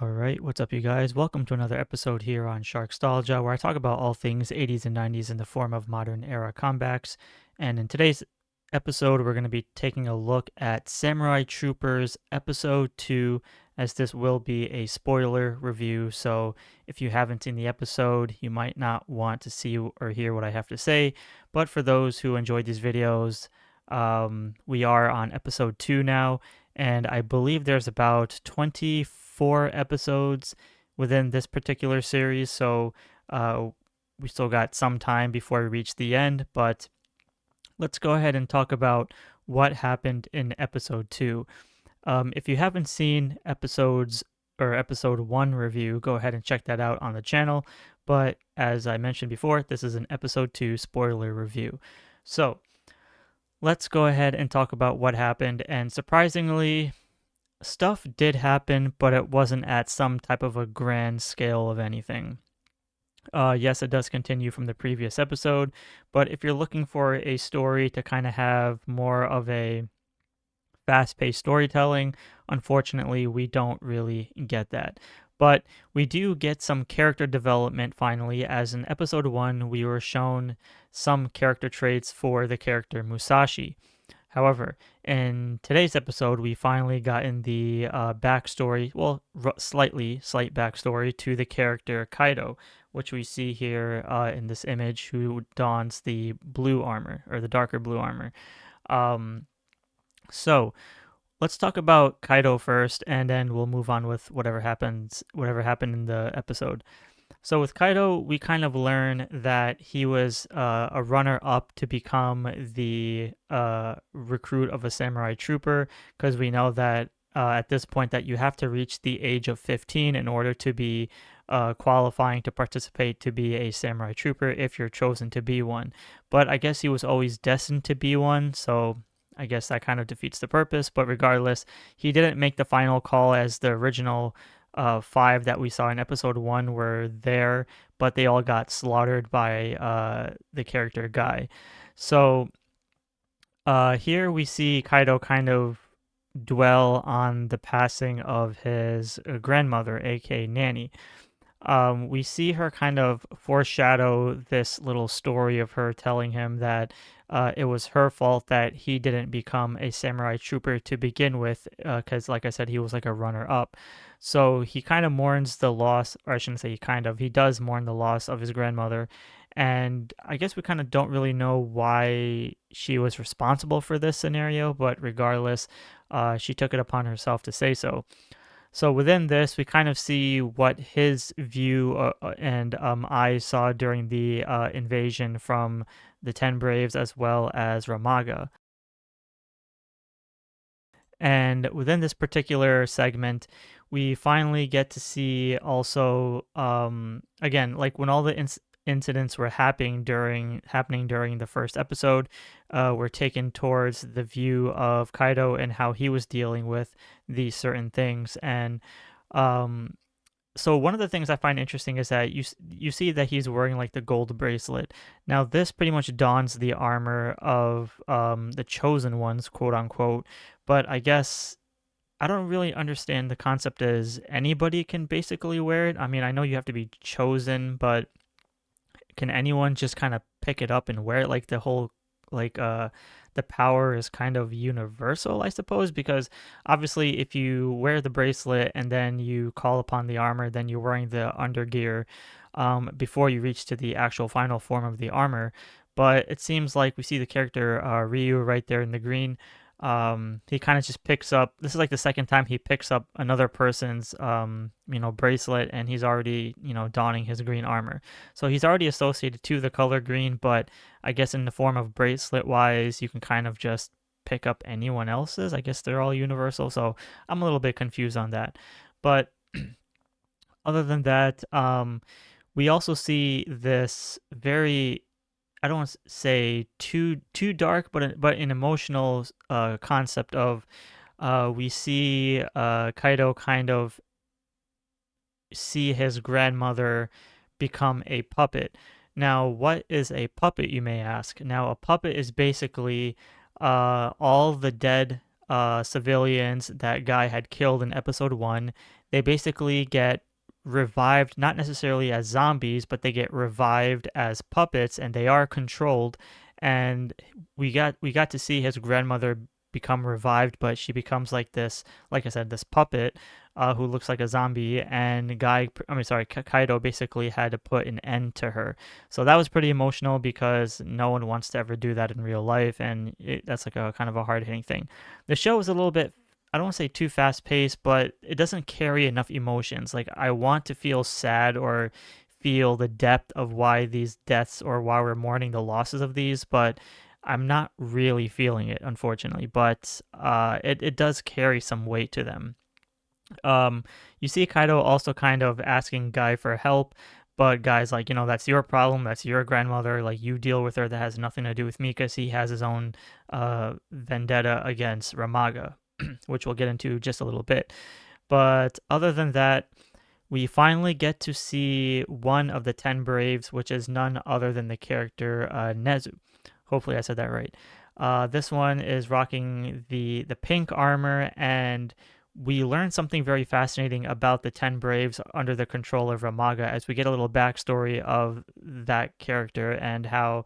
Alright, what's up, you guys? Welcome to another episode here on Sharkstalgia, where I talk about all things 80s and 90s in the form of modern era comebacks. And in today's episode, we're going to be taking a look at Samurai Troopers Episode 2, as this will be a spoiler review. So if you haven't seen the episode, you might not want to see or hear what I have to say. But for those who enjoyed these videos, we are on Episode 2 now, and I believe there's about 24 episodes within this particular series, so we still got some time before we reach the end, but let's go ahead and talk about what happened in episode 2. If you haven't seen episode 1 review, go ahead and check that out on the channel, but as I mentioned before, this is an episode 2 spoiler review. So let's go ahead and talk about what happened. And surprisingly, stuff did happen, but it wasn't at some type of a grand scale of anything. Yes, it does continue from the previous episode, but if you're looking for a story to kind of have more of a fast-paced storytelling, unfortunately, we don't really get that. But we do get some character development finally, as in episode 1, we were shown some character traits for the character Musashi. However, in today's episode, we finally gotten the backstory, well, slight backstory to the character Kaido, which we see here in this image, who dons the blue armor, or the darker blue armor. So let's talk about Kaido first, and then we'll move on with whatever happened in the episode. So with Kaido, we kind of learn that he was a runner-up to become the recruit of a samurai trooper, because we know that at this point that you have to reach the age of 15 in order to be qualifying to participate to be a samurai trooper if you're chosen to be one. But I guess he was always destined to be one, so I guess that kind of defeats the purpose. But regardless, he didn't make the final call, as the original 5 that we saw in episode 1 were there, but they all got slaughtered by the character Guy. So here we see Kaido kind of dwell on the passing of his grandmother, aka Nanny. We see her kind of foreshadow this little story of her telling him that it was her fault that he didn't become a samurai trooper to begin with, because, like I said, he was like a runner up. So he kind of mourns the loss, or I shouldn't say he does mourn the loss of his grandmother. And I guess we kind of don't really know why she was responsible for this scenario, but regardless, she took it upon herself to say so. So within this, we kind of see what his view and eyes saw during the invasion from the 10 Braves as well as Ramaga. And within this particular segment, we finally get to see also, again, like when all the incidents were happening during the first episode, were taken towards the view of Kaido and how he was dealing with these certain things. And so one of the things I find interesting is that you see that he's wearing like the gold bracelet. Now this pretty much dons the armor of the chosen ones, quote unquote. But I guess I don't really understand the concept as anybody can basically wear it. I mean, I know you have to be chosen, but can anyone just kind of pick it up and wear it? Like the whole like the power is kind of universal, I suppose, because obviously if you wear the bracelet and then you call upon the armor, then you're wearing the undergear before you reach to the actual final form of the armor. But it seems like we see the character Ryu right there in the green. He kind of just picks up, this is like the second time he picks up another person's bracelet, and he's already donning his green armor. So he's already associated to the color green, but I guess in the form of bracelet wise, you can kind of just pick up anyone else's. I guess they're all universal, so I'm a little bit confused on that. But other than that, we also see this very, I don't want to say too dark, but an emotional concept of we see Kaido kind of see his grandmother become a puppet. Now, what is a puppet, you may ask? Now, a puppet is basically all the dead civilians that Guy had killed in episode 1. they basically get revived, not necessarily as zombies, but they get revived as puppets, and they are controlled. And we got to see his grandmother become revived, but she becomes like this, like I said, this puppet who looks like a zombie. And Kaido basically had to put an end to her. So that was pretty emotional because no one wants to ever do that in real life, and that's like a kind of a hard hitting thing. The show is a little bit, I don't want to say too fast paced, but it doesn't carry enough emotions. Like, I want to feel sad or feel the depth of why these deaths or why we're mourning the losses of these, but I'm not really feeling it, unfortunately. But it does carry some weight to them. You see Kaido also kind of asking Guy for help, but Guy's like, that's your problem. That's your grandmother. Like, you deal with her. That has nothing to do with me, because he has his own vendetta against Ramaga, which we'll get into just a little bit. But other than that, we finally get to see one of the 10 Braves, which is none other than the character Nezu. Hopefully I said that right. This one is rocking the pink armor, and we learn something very fascinating about the 10 Braves under the control of Ramaga, as we get a little backstory of that character and how,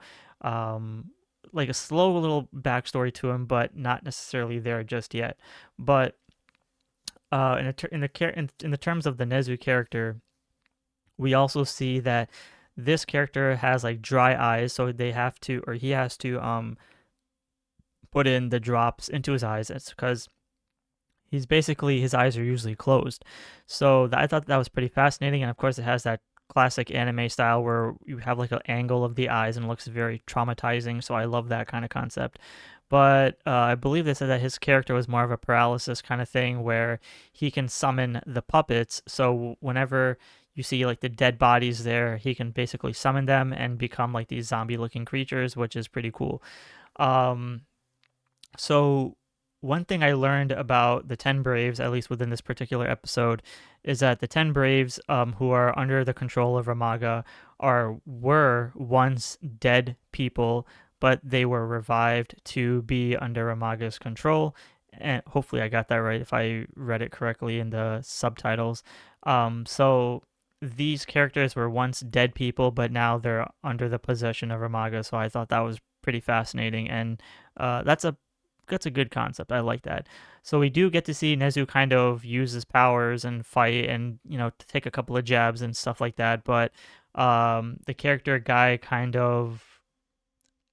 like a slow little backstory to him, but not necessarily there just yet. But in the terms of the Nezu character, we also see that this character has like dry eyes, so he has to put in the drops into his eyes. That's because his eyes are usually closed. So I thought that was pretty fascinating, and of course it has that classic anime style where you have like an angle of the eyes and it looks very traumatizing. So I love that kind of concept. But I believe they said that his character was more of a paralysis kind of thing, where he can summon the puppets. So whenever you see like the dead bodies there, he can basically summon them and become like these zombie-looking creatures, which is pretty cool. Um, so one thing I learned about the 10 Braves, at least within this particular episode, is that the 10 Braves, who are under the control of Ramaga, were once dead people, but they were revived to be under Ramaga's control. And hopefully I got that right if I read it correctly in the subtitles. So these characters were once dead people, but now they're under the possession of Ramaga. So I thought that was pretty fascinating, and that's a good concept. I like that. So we do get to see Nezu kind of use his powers and fight, and to take a couple of jabs and stuff like that. But the character Guy kind of,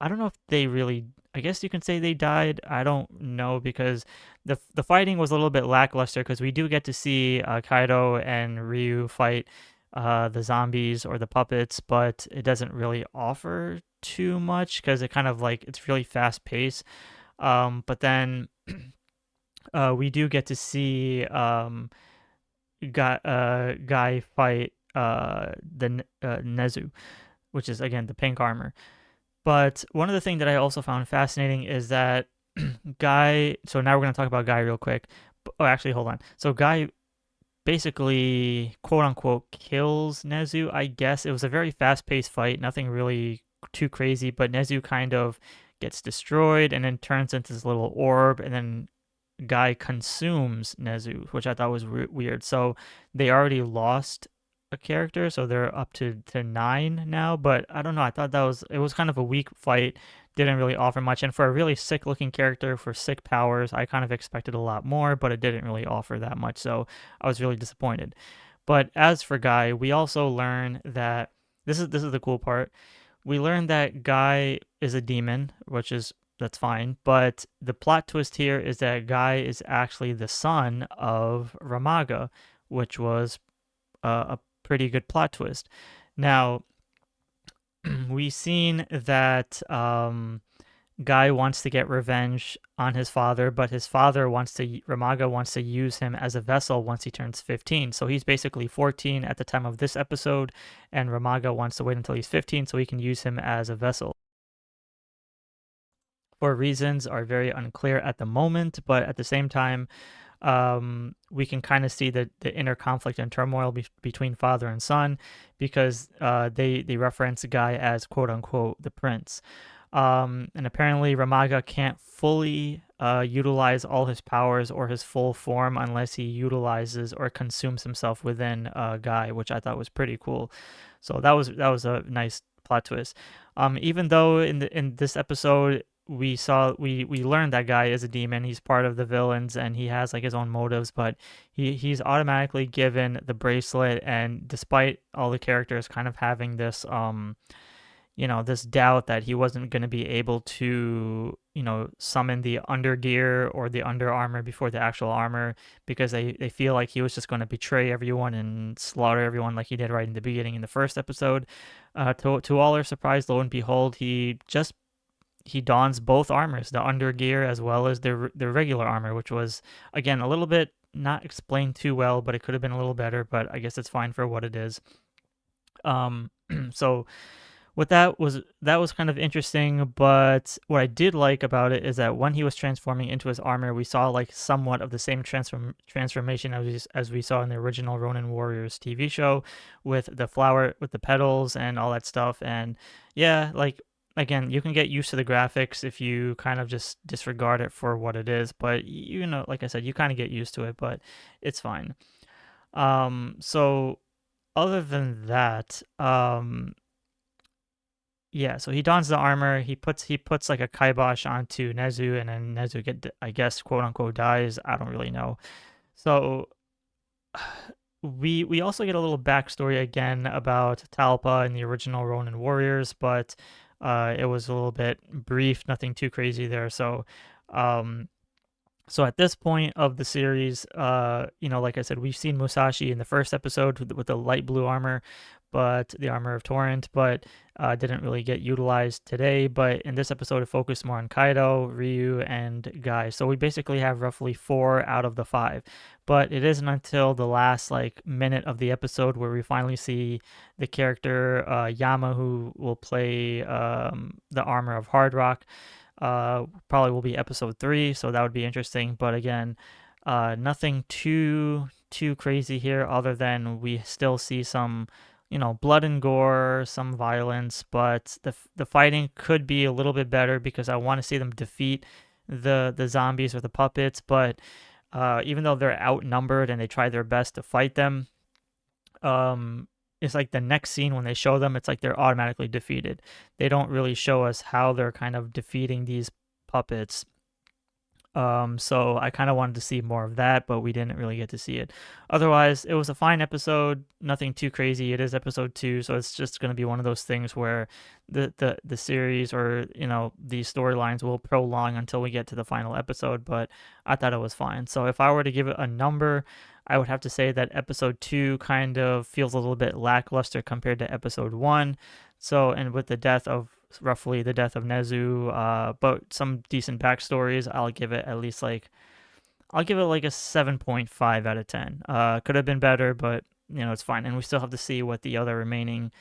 I don't know if they really, I guess you can say they died. I don't know, because the fighting was a little bit lackluster, because we do get to see Kaido and Ryu fight the zombies or the puppets, but it doesn't really offer too much, because it kind of like, it's really fast paced. But then we do get to see Guy fight the Nezu, which is again the pink armor. But one of the things that I also found fascinating is that Guy. So now we're gonna talk about Guy real quick. Oh, actually, hold on. So Guy basically, quote unquote, kills Nezu. I guess it was a very fast paced fight, nothing really too crazy, but Nezu kind of gets destroyed and then turns into this little orb, and then Guy consumes Nezu, which I thought was weird. So they already lost a character, so they're up to 9 now. But I don't know. I thought it was kind of a weak fight. Didn't really offer much, and for a really sick looking character for sick powers, I kind of expected a lot more, but it didn't really offer that much. So I was really disappointed. But as for Guy, we also learn that this is the cool part. We learn that Guy is a demon, that's fine. But the plot twist here is that Guy is actually the son of Ramaga, which was a pretty good plot twist. Now, we've seen that Guy wants to get revenge on his father, but Ramaga wants to use him as a vessel once he turns 15. So he's basically 14 at the time of this episode, and Ramaga wants to wait until he's 15 so he can use him as a vessel. For reasons are very unclear at the moment, but at the same time, we can kind of see the inner conflict and turmoil between father and son, because they reference Guy as quote unquote the prince. And apparently Ramaga can't fully utilize all his powers or his full form unless he utilizes or consumes himself within Guy, which I thought was pretty cool. So that was a nice plot twist. Even though in this episode we learned that Guy is a demon, he's part of the villains and he has like his own motives, but he's automatically given the bracelet, and despite all the characters kind of having this this doubt that he wasn't going to be able to, summon the under gear or the under armor before the actual armor, because they feel like he was just going to betray everyone and slaughter everyone like he did right in the beginning in the first episode. To all our surprise, lo and behold, he dons both armors, the under gear as well as the regular armor, which was again a little bit not explained too well, but it could have been a little better. But I guess it's fine for what it is. So what that was kind of interesting, but what I did like about it is that when he was transforming into his armor, we saw like somewhat of the same transformation as we saw in the original Ronin Warriors TV show, with the flower with the petals and all that stuff. And yeah, like again, you can get used to the graphics if you kind of just disregard it for what it is, but like I said, you kind of get used to it, but it's fine. So other than that, yeah, so he dons the armor. He puts like a kibosh onto Nezu, and then Nezu I guess, quote unquote, dies. I don't really know. So we also get a little backstory again about Talpa in the original Ronin Warriors, but it was a little bit brief, nothing too crazy there. Um, so at this point of the series, like I said, we've seen Musashi in the first episode with the light blue armor, but the armor of Torrent, but didn't really get utilized today. But in this episode, it focused more on Kaido, Ryu, and Guy. So we basically have roughly 4 out of the 5. But it isn't until the last like minute of the episode where we finally see the character Yama, who will play the armor of Hard Rock. Probably will be episode 3, so that would be interesting. But again, nothing too crazy here, other than we still see some, blood and gore, some violence, but the fighting could be a little bit better because I want to see them defeat the zombies or the puppets. But even though they're outnumbered and they try their best to fight them, it's like the next scene when they show them, it's like they're automatically defeated. They don't really show us how they're kind of defeating these puppets. So I kind of wanted to see more of that, but we didn't really get to see it. Otherwise, it was a fine episode, nothing too crazy. It is episode 2, so it's just going to be one of those things where the series, or these storylines will prolong until we get to the final episode. But I thought it was fine. So if I were to give it a number, I would have to say that episode 2 kind of feels a little bit lackluster compared to episode 1. So, and with the death of roughly the death of Nezu, but some decent backstories, I'll give it like a 7.5 out of 10. Could have been better, but it's fine. And we still have to see what the other remaining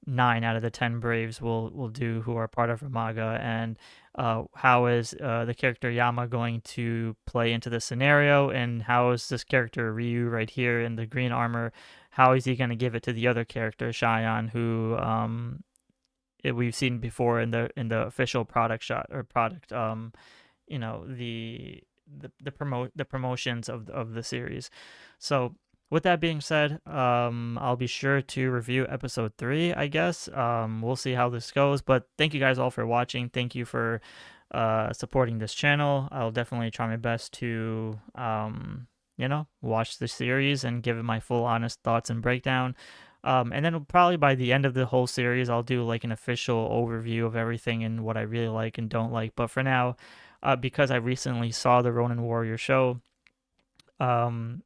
9 out of the 10 Braves will do, who are part of Ramaga, and how is the character Yama going to play into the scenario, and how is this character Ryu right here in the green armor, how is he going to give it to the other character Cheyenne, who we've seen before in the official product shot or product, the promotions of the series. So with that being said, I'll be sure to review episode 3, I guess. We'll see how this goes, but thank you guys all for watching. Thank you for supporting this channel. I'll definitely try my best to watch the series and give it my full honest thoughts and breakdown. And then probably by the end of the whole series, I'll do like an official overview of everything and what I really like and don't like. But for now, because I recently saw the Ronin Warrior show, and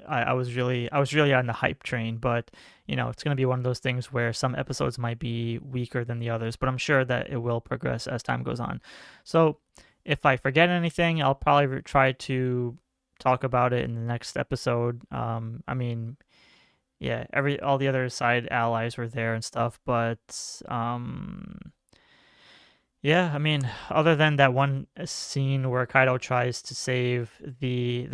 I was really on the hype train. But it's gonna be one of those things where some episodes might be weaker than the others, but I'm sure that it will progress as time goes on. So if I forget anything, I'll probably try to talk about it in the next episode. I mean, yeah, all the other side allies were there and stuff, but yeah, I mean, other than that one scene where Kaido tries to save the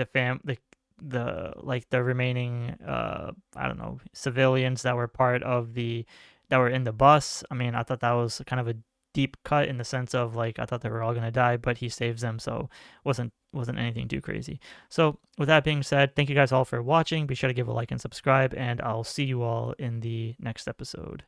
remaining I don't know, civilians that were part of that were in the bus. I mean, I thought that was kind of a deep cut in the sense of like I thought they were all gonna die, but he saves them, so wasn't anything too crazy. So with that being said, thank you guys all for watching. Be sure to give a like and subscribe, and I'll see you all in the next episode.